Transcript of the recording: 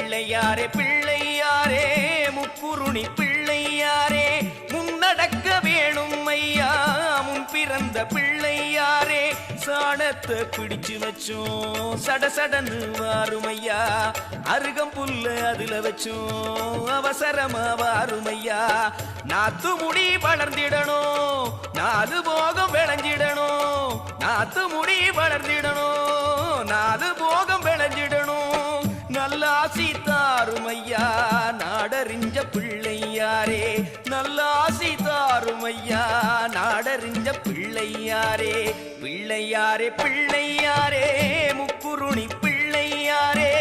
பிள்ளையாரே பிள்ளையாரே முக்குருணி பிள்ளையாரே முன்னடக்க வேணும் ஐயா முன் பிறந்த பிள்ளையாரே சாணத்தை பிடிச்சு வச்சோம் சடசடன்னு வாருமையா அருகம்புல்ல அதுல வச்சோம் அவசரமா வாருமையா நாத்து முடி வளர்ந்திடணும் நாலு போகம் விளைஞ்சிடணும் நாத்து முடி வளர்ந்திடணும் நாலு போகம் விளைஞ்சிடணும் நல்லாசி தாருமையா நாடறிஞ்ச பிள்ளையாரே நல்லாசி தாருமையா நாடறிஞ்ச பிள்ளையாரே பிள்ளையாரே பிள்ளையாரே முக்குருணி பிள்ளையாரே